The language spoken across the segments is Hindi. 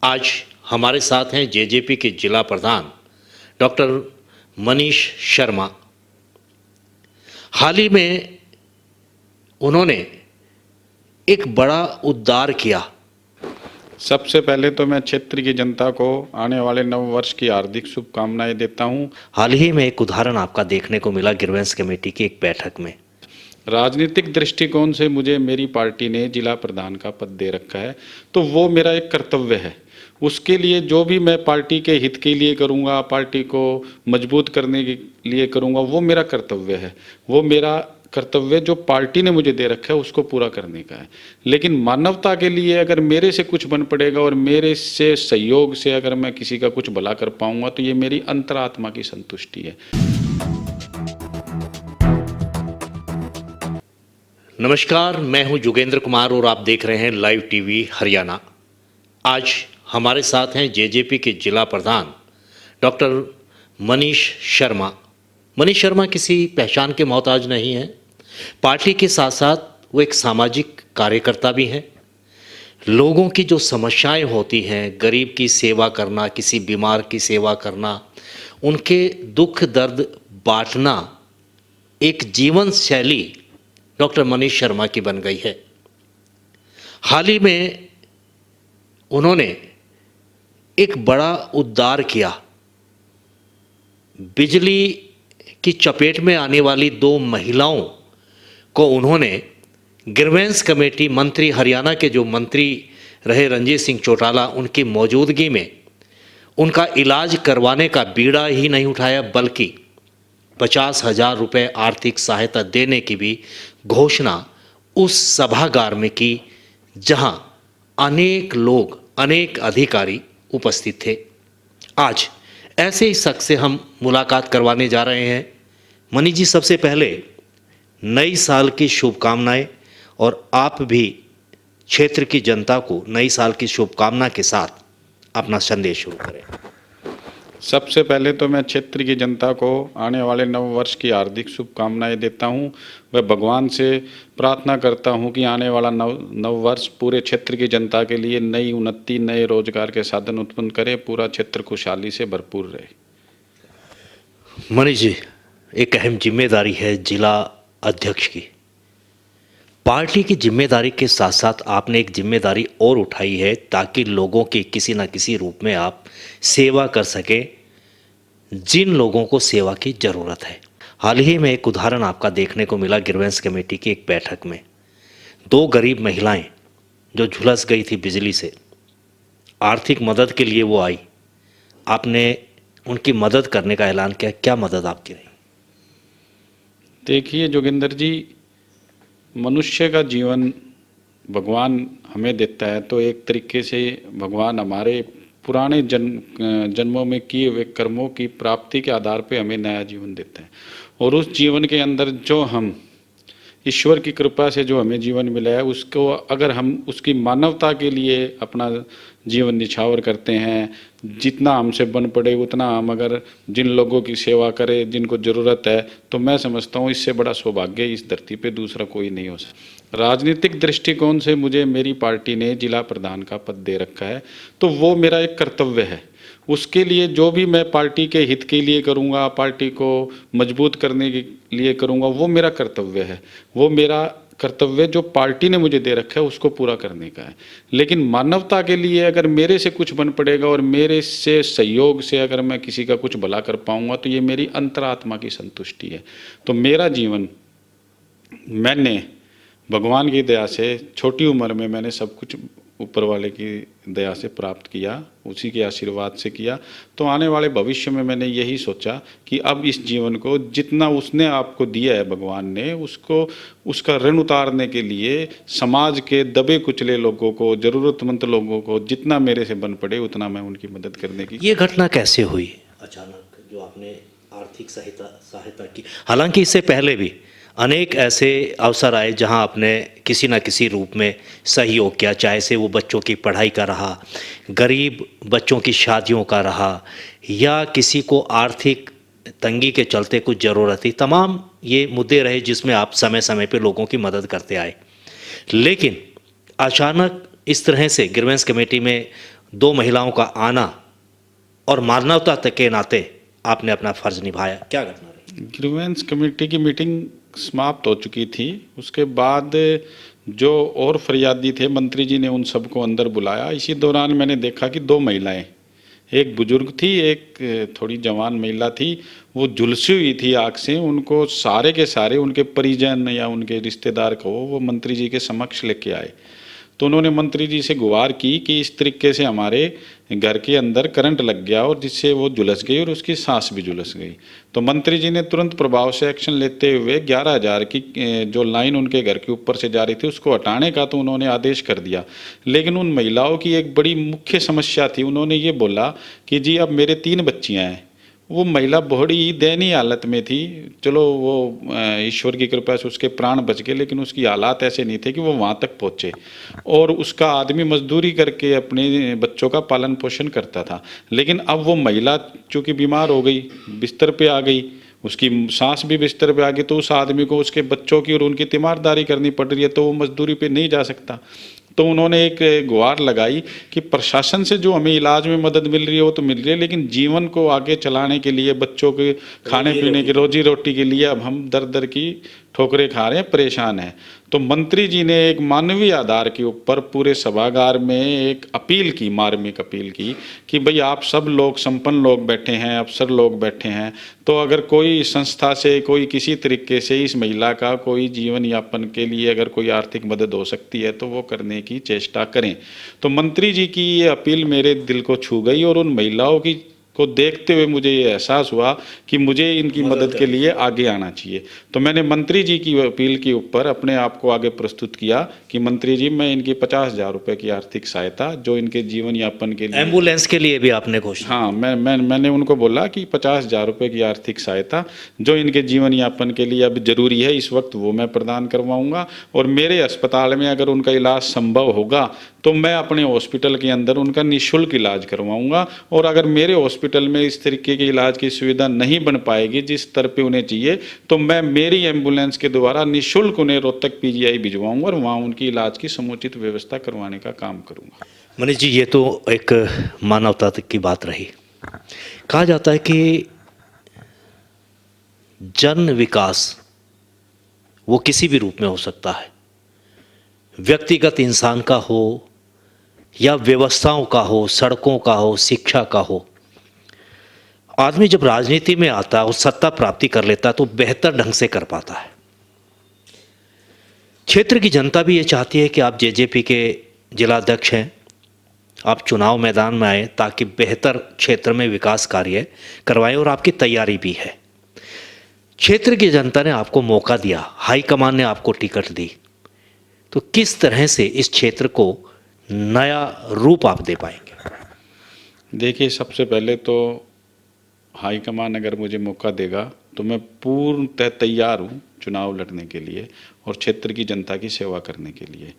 आज हमारे साथ हैं जेजेपी के जिला प्रधान डॉक्टर मनीष शर्मा। हाल ही में उन्होंने एक बड़ा उद्धार किया। सबसे पहले तो मैं क्षेत्र की जनता को आने वाले नव वर्ष की हार्दिक शुभकामनाएं देता हूं। हाल ही में एक उदाहरण आपका देखने को मिला ग्रीवेंस कमेटी की एक बैठक में। राजनीतिक दृष्टिकोण से मुझे मेरी पार्टी ने जिला प्रधान का पद दे रखा है, तो वो मेरा एक कर्तव्य है। उसके लिए जो भी मैं पार्टी के हित के लिए करूंगा, पार्टी को मजबूत करने के लिए करूंगा, वो मेरा कर्तव्य है। वो मेरा कर्तव्य जो पार्टी ने मुझे दे रखा है उसको पूरा करने का है। लेकिन मानवता के लिए अगर मेरे से कुछ बन पड़ेगा और मेरे से सहयोग से अगर मैं किसी का कुछ भला कर पाऊंगा, तो ये मेरी अंतरात्मा की संतुष्टि है। नमस्कार, मैं हूं जोगेंद्र कुमार और आप देख रहे हैं लाइव टीवी हरियाणा। आज हमारे साथ हैं जेजेपी के जिला प्रधान डॉक्टर मनीष शर्मा। मनीष शर्मा किसी पहचान के मोहताज नहीं हैं। पार्टी के साथ साथ वो एक सामाजिक कार्यकर्ता भी हैं। लोगों की जो समस्याएं होती हैं, गरीब की सेवा करना, किसी बीमार की सेवा करना, उनके दुख दर्द बांटना, एक जीवन शैली डॉक्टर मनीष शर्मा की बन गई है। हाल ही में उन्होंने एक बड़ा उद्धार किया। बिजली की चपेट में आने वाली 2 महिलाओं को उन्होंने ग्रीवेंस कमेटी मंत्री, हरियाणा के जो मंत्री रहे रणजीत सिंह चौटाला, उनकी मौजूदगी में उनका इलाज करवाने का बीड़ा ही नहीं उठाया, बल्कि 50,000 रुपये आर्थिक सहायता देने की भी घोषणा उस सभागार में की, जहां अनेक लोग, अनेक अधिकारी उपस्थित थे। आज ऐसे ही शख्स से हम मुलाकात करवाने जा रहे हैं। मनीष जी, सबसे पहले नई साल की शुभकामनाएं, और आप भी क्षेत्र की जनता को नई साल की शुभकामना के साथ अपना संदेश शुरू करें। सबसे पहले तो मैं क्षेत्र की जनता को आने वाले नव वर्ष की हार्दिक शुभकामनाएं देता हूं। मैं भगवान से प्रार्थना करता हूं कि आने वाला नव वर्ष पूरे क्षेत्र की जनता के लिए नई उन्नति, नए रोजगार के साधन उत्पन्न करे, पूरा क्षेत्र खुशहाली से भरपूर रहे। मनीष जी, एक अहम जिम्मेदारी है जिला अध्यक्ष की। पार्टी की जिम्मेदारी के साथ साथ आपने एक जिम्मेदारी और उठाई है, ताकि लोगों की किसी न किसी रूप में आप सेवा कर सकें, जिन लोगों को सेवा की ज़रूरत है। हाल ही में एक उदाहरण आपका देखने को मिला ग्रीवेंस कमेटी की एक बैठक में। 2 गरीब महिलाएं जो झुलस गई थी बिजली से, आर्थिक मदद के लिए वो आई, आपने उनकी मदद करने का ऐलान किया। क्या मदद आपकी रही? देखिए जोगिंदर जी, मनुष्य का जीवन भगवान हमें देता है, तो एक तरीके से भगवान हमारे पुराने जन्मों में किए हुए कर्मों की प्राप्ति के आधार पे हमें नया जीवन देता है। और उस जीवन के अंदर जो हम ईश्वर की कृपा से जो हमें जीवन मिला है, उसको अगर हम उसकी मानवता के लिए अपना जीवन निछावर करते हैं, जितना हमसे बन पड़े उतना हम अगर जिन लोगों की सेवा करें, जिनको ज़रूरत है, तो मैं समझता हूँ इससे बड़ा सौभाग्य इस धरती पे दूसरा कोई नहीं हो सकता। राजनीतिक दृष्टिकोण से मुझे मेरी पार्टी ने जिला प्रधान का पद दे रखा है, तो वो मेरा एक कर्तव्य है। उसके लिए जो भी मैं पार्टी के हित के लिए करूंगा, पार्टी को मजबूत करने के लिए करूंगा, वो मेरा कर्तव्य है। वो मेरा कर्तव्य जो पार्टी ने मुझे दे रखा है उसको पूरा करने का है। लेकिन मानवता के लिए अगर मेरे से कुछ बन पड़ेगा और मेरे से सहयोग से अगर मैं किसी का कुछ भला कर पाऊंगा, तो ये मेरी अंतरात्मा की संतुष्टि है। तो मेरा जीवन मैंने भगवान की दया से छोटी उम्र में मैंने सब कुछ ऊपर वाले की दया से प्राप्त किया, उसी के आशीर्वाद से किया। तो आने वाले भविष्य में मैंने यही सोचा कि अब इस जीवन को जितना उसने आपको दिया है भगवान ने, उसको उसका ऋण उतारने के लिए समाज के दबे कुचले लोगों को, ज़रूरतमंद लोगों को जितना मेरे से बन पड़े उतना मैं उनकी मदद करने की। ये घटना कैसे हुई अचानक, जो आपने आर्थिक सहायता की? हालांकि इससे पहले भी अनेक ऐसे अवसर आए जहां आपने किसी न किसी रूप में सहयोग किया, चाहे से वो बच्चों की पढ़ाई का रहा, गरीब बच्चों की शादियों का रहा, या किसी को आर्थिक तंगी के चलते कुछ ज़रूरत थी। तमाम ये मुद्दे रहे जिसमें आप समय समय पे लोगों की मदद करते आए। लेकिन अचानक इस तरह से ग्रीवेंस कमेटी में दो महिलाओं का आना और मानवता तक के नाते आपने अपना फर्ज निभाया, क्या घटना रही? ग्रीवेंस कमेटी की मीटिंग समाप्त हो चुकी थी। उसके बाद जो और फरियादी थे, मंत्री जी ने उन सबको अंदर बुलाया। इसी दौरान मैंने देखा कि दो महिलाएं, एक बुजुर्ग थी, एक थोड़ी जवान महिला थी, वो झुलसी हुई थी आग से। उनको सारे के सारे उनके परिजन या उनके रिश्तेदार को वो मंत्री जी के समक्ष लेके आए। तो उन्होंने मंत्री जी से गुहार की कि इस तरीके से हमारे घर के अंदर करंट लग गया और जिससे वो झुलस गई और उसकी सांस भी झुलस गई। तो मंत्री जी ने तुरंत प्रभाव से एक्शन लेते हुए 11,000 की जो लाइन उनके घर के ऊपर से जा रही थी उसको हटाने का तो उन्होंने आदेश कर दिया। लेकिन उन महिलाओं की एक बड़ी मुख्य समस्या थी। उन्होंने ये बोला कि जी अब मेरे 3 बच्चियाँ हैं। वो महिला बड़ी ही दयनीय हालत में थी। चलो वो ईश्वर की कृपा से उसके प्राण बच गए, लेकिन उसकी हालात ऐसे नहीं थे कि वो वहाँ तक पहुँचे। और उसका आदमी मजदूरी करके अपने बच्चों का पालन पोषण करता था। लेकिन अब वो महिला चूँकि बीमार हो गई, बिस्तर पे आ गई, उसकी सांस भी बिस्तर पे आ गई, तो उस आदमी को उसके बच्चों की और उनकी तीमारदारी करनी पड़ रही है, तो वो मजदूरी पे नहीं जा सकता। तो उन्होंने एक गुहार लगाई कि प्रशासन से जो हमें इलाज में मदद मिल रही है वो तो मिल रही है, लेकिन जीवन को आगे चलाने के लिए, बच्चों के खाने पीने की रोजी रोटी के लिए अब हम दर दर की ठोकरें खा रहे हैं, परेशान हैं। तो मंत्री जी ने एक मानवीय आधार के ऊपर पूरे सभागार में एक अपील की, मार्मिक अपील की कि भाई आप सब लोग, संपन्न लोग बैठे हैं, अफसर लोग बैठे हैं, तो अगर कोई संस्था से, कोई किसी तरीके से इस महिला का कोई जीवन यापन के लिए अगर कोई आर्थिक मदद हो सकती है तो वो करने की चेष्टा करें। तो मंत्री जी की ये अपील मेरे दिल को छू गई और उन महिलाओं की को देखते हुए मुझे ये एहसास हुआ कि मुझे इनकी मदद के लिए आगे आना चाहिए। तो मैंने मंत्री जी की अपील के ऊपर अपने आप को आगे प्रस्तुत किया कि मंत्री जी मैं इनकी 50,000 रुपये की आर्थिक सहायता जो इनके जीवन यापन के लिए, एम्बुलेंस के लिए भी आपने घोषणा? हाँ, मैंने उनको बोला कि 50,000 रुपये की आर्थिक सहायता जो इनके जीवन यापन के लिए अब जरूरी है इस वक्त, वो मैं प्रदान करवाऊंगा। और मेरे अस्पताल में अगर उनका इलाज संभव होगा तो मैं अपने हॉस्पिटल के अंदर उनका निःशुल्क इलाज करवाऊंगा। और अगर मेरे हॉस्पिटल में इस तरीके की इलाज की सुविधा नहीं बन पाएगी जिस स्तर पे उन्हें चाहिए, तो मैं मेरी एम्बुलेंस के द्वारा निःशुल्क उन्हें रोहतक पीजीआई भिजवाऊंगा और वहाँ उनकी इलाज की समुचित व्यवस्था करवाने का काम करूँगा। मनीष जी, ये तो एक मानवता तक की बात रही। कहा जाता है कि जन विकास वो किसी भी रूप में हो सकता है, व्यक्तिगत इंसान का हो या व्यवस्थाओं का हो, सड़कों का हो, शिक्षा का हो। आदमी जब राजनीति में आता है और सत्ता प्राप्ति कर लेता है तो बेहतर ढंग से कर पाता है। क्षेत्र की जनता भी ये चाहती है कि आप जेजेपी के जिलाध्यक्ष हैं, आप चुनाव मैदान में आए ताकि बेहतर क्षेत्र में विकास कार्य करवाएं, और आपकी तैयारी भी है। क्षेत्र की जनता ने आपको मौका दिया, हाईकमान ने आपको टिकट दी, तो किस तरह से इस क्षेत्र को नया रूप आप दे पाएंगे? देखिए, सबसे पहले तो हाईकमान अगर मुझे मौका देगा तो मैं पूर्णतः तैयार हूँ चुनाव लड़ने के लिए और क्षेत्र की जनता की सेवा करने के लिए।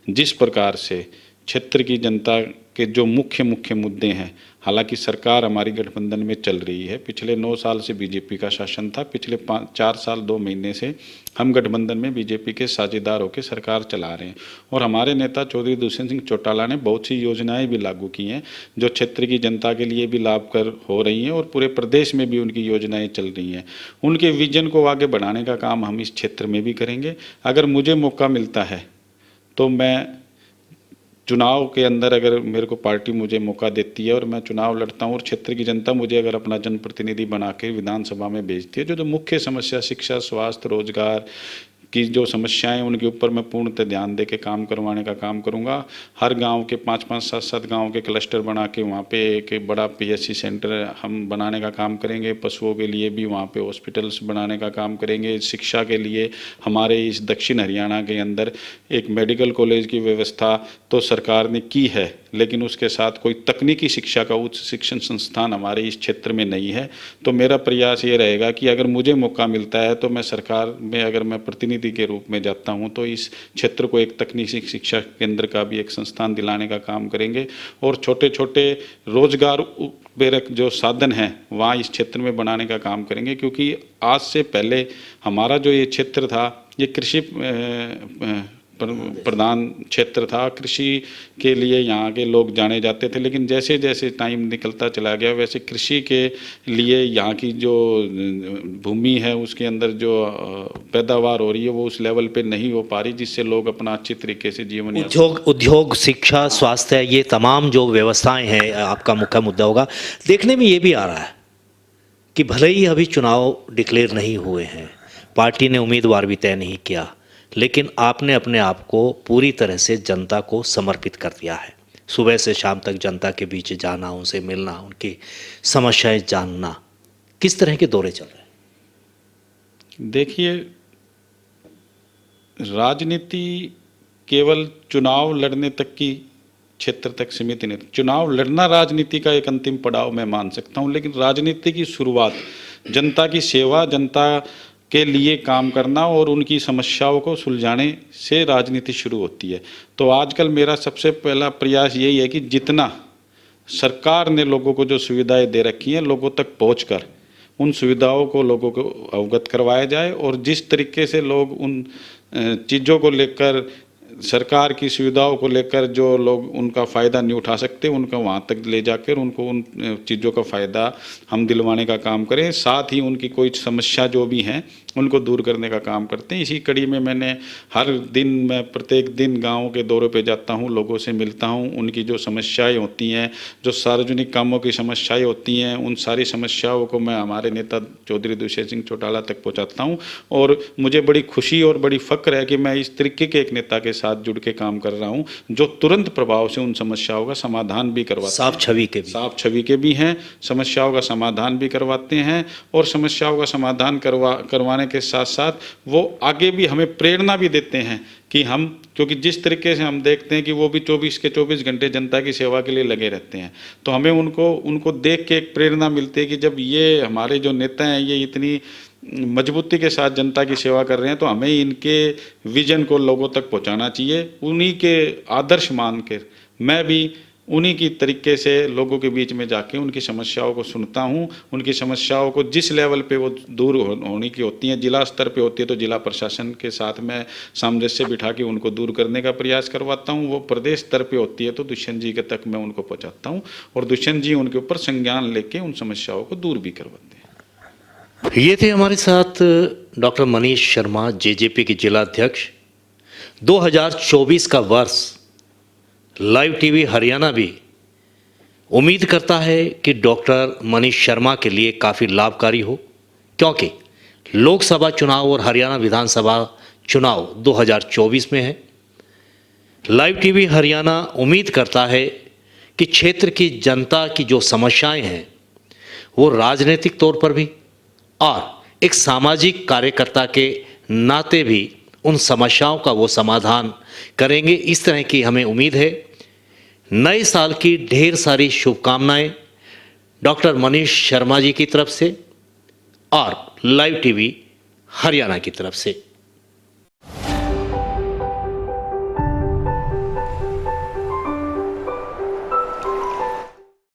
जिस प्रकार से क्षेत्र की जनता के जो मुख्य मुद्दे हैं, हालांकि सरकार हमारी गठबंधन में चल रही है, पिछले 9 साल से बीजेपी का शासन था, पिछले 4 साल 2 महीने से हम गठबंधन में बीजेपी के साझेदार होकर सरकार चला रहे हैं। और हमारे नेता चौधरी दुष्यंत सिंह चौटाला ने बहुत सी योजनाएं भी लागू की हैं जो क्षेत्र की जनता के लिए भी लाभकर हो रही हैं और पूरे प्रदेश में भी उनकी योजनाएं चल रही हैं। उनके विजन को आगे बढ़ाने का काम हम इस क्षेत्र में भी करेंगे। अगर मुझे मौका मिलता है तो मैं चुनाव के अंदर, अगर मेरे को पार्टी मुझे मौका देती है और मैं चुनाव लड़ता हूँ और क्षेत्र की जनता मुझे अगर अपना जनप्रतिनिधि बना के विधानसभा में भेजती है, जो मुख्य समस्या शिक्षा, स्वास्थ्य, रोजगार की जो समस्याएं, उनके ऊपर मैं पूर्णतः ध्यान दे के काम करवाने का काम करूंगा। हर गांव के 5-5, 7-7 गांव के क्लस्टर बना के वहाँ पे एक बड़ा पीएचसी सेंटर हम बनाने का काम करेंगे। पशुओं के लिए भी वहाँ पे हॉस्पिटल्स बनाने का काम करेंगे। शिक्षा के लिए हमारे इस दक्षिण हरियाणा के अंदर एक मेडिकल कॉलेज की व्यवस्था तो सरकार ने की है, लेकिन उसके साथ कोई तकनीकी शिक्षा का उच्च शिक्षण संस्थान हमारे इस क्षेत्र में नहीं है। तो मेरा प्रयास ये रहेगा कि अगर मुझे मौका मिलता है तो मैं सरकार में अगर मैं प्रतिनिधि के रूप में जाता हूं तो इस क्षेत्र को एक तकनीकी शिक्षा केंद्र का भी एक संस्थान दिलाने का काम करेंगे और छोटे छोटे रोजगार प्रेरक जो साधन हैं वहाँ इस क्षेत्र में बनाने का काम करेंगे। क्योंकि आज से पहले हमारा जो ये क्षेत्र था ये कृषि प्रधान क्षेत्र था। कृषि के लिए यहाँ के लोग जाने जाते थे, लेकिन जैसे जैसे टाइम निकलता चला गया वैसे कृषि के लिए यहाँ की जो भूमि है उसके अंदर जो पैदावार हो रही है वो उस लेवल पे नहीं हो पा रही, जिससे लोग अपना अच्छी तरीके से जीवन उद्योग, शिक्षा, स्वास्थ्य, ये तमाम जो व्यवस्थाएं हैं आपका मुख्य मुद्दा होगा। देखने में ये भी आ रहा है कि भले ही अभी चुनाव डिक्लेयर नहीं हुए हैं, पार्टी ने उम्मीदवार भी तय नहीं किया, लेकिन आपने अपने आप को पूरी तरह से जनता को समर्पित कर दिया है। सुबह से शाम तक जनता के बीच जाना, उनसे मिलना, उनकी समस्याएं जानना। किस तरह के दौरे चल रहे हैं? देखिए, राजनीति केवल चुनाव लड़ने तक की क्षेत्र तक सीमित नहीं। चुनाव लड़ना राजनीति का एक अंतिम पड़ाव मैं मान सकता हूं, लेकिन राजनीति की शुरुआत जनता की सेवा, जनता के लिए काम करना और उनकी समस्याओं को सुलझाने से राजनीति शुरू होती है। तो आजकल मेरा सबसे पहला प्रयास यही है कि जितना सरकार ने लोगों को जो सुविधाएं दे रखी हैं, लोगों तक पहुंचकर उन सुविधाओं को लोगों को अवगत करवाया जाए, और जिस तरीके से लोग उन चीज़ों को लेकर, सरकार की सुविधाओं को लेकर जो लोग उनका फ़ायदा नहीं उठा सकते, उनका वहाँ तक ले जाकर उनको उन चीज़ों का फ़ायदा हम दिलवाने का काम करें। साथ ही उनकी कोई समस्या जो भी हैं उनको दूर करने का काम करते हैं। इसी कड़ी में मैंने हर दिन, मैं प्रत्येक दिन गाँव के दौरे पे जाता हूँ, लोगों से मिलता हूँ, उनकी जो समस्याएं होती हैं, जो सार्वजनिक कामों की समस्याएं होती हैं, उन सारी समस्याओं को मैं हमारे नेता चौधरी दुष्यंत सिंह चौटाला तक पहुँचाता हूँ। और मुझे बड़ी खुशी और बड़ी फ़ख्र है कि मैं इस तरीके के एक नेता के साथ जुड़ के काम कर रहा हूँ जो तुरंत प्रभाव से उन समस्याओं का समाधान भी करवाता है। साफ छवि के भी हैं, समस्याओं का समाधान भी करवाते हैं, और समस्याओं का समाधान करवाने के साथ साथ वो आगे भी हमें प्रेरणा भी देते हैं कि हम, क्योंकि जिस तरीके से हम देखते हैं कि वो भी 24 के 24 घंटे जनता की सेवा के लिए लगे रहते हैं, तो हमें उनको देख के एक प्रेरणा मिलती है कि जब ये हमारे जो नेता हैं ये इतनी मजबूती के साथ जनता की सेवा कर रहे हैं, तो हमें इनके विजन को लोगों तक पहुंचाना चाहिए। उन्हीं के आदर्श मान कर मैं भी उन्हीं की तरीके से लोगों के बीच में जाके उनकी समस्याओं को सुनता हूं। उनकी समस्याओं को जिस लेवल पे वो दूर होने की होती हैं, जिला स्तर पे होती है तो जिला प्रशासन के साथ मैं सामंजस्य बिठा के उनको दूर करने का प्रयास करवाता हूं। वो प्रदेश स्तर पे होती है तो दुष्यंत जी के तक मैं उनको पहुंचाता हूं, और दुष्यंत जी उनके ऊपर संज्ञान लेके उन समस्याओं को दूर भी करवाते हैं। ये थे हमारे साथ डॉक्टर मनीष शर्मा, जेजेपी के जिला अध्यक्ष। 2024 का वर्ष लाइव टीवी हरियाणा भी उम्मीद करता है कि डॉक्टर मनीष शर्मा के लिए काफ़ी लाभकारी हो, क्योंकि लोकसभा चुनाव और हरियाणा विधानसभा चुनाव 2024 में है। लाइव टीवी हरियाणा उम्मीद करता है कि क्षेत्र की जनता की जो समस्याएं हैं वो राजनीतिक तौर पर भी और एक सामाजिक कार्यकर्ता के नाते भी उन समस्याओं का वो समाधान करेंगे, इस तरह की हमें उम्मीद है। नए साल की ढेर सारी शुभकामनाएं डॉक्टर मनीष शर्मा जी की तरफ से और लाइव टीवी हरियाणा की तरफ से।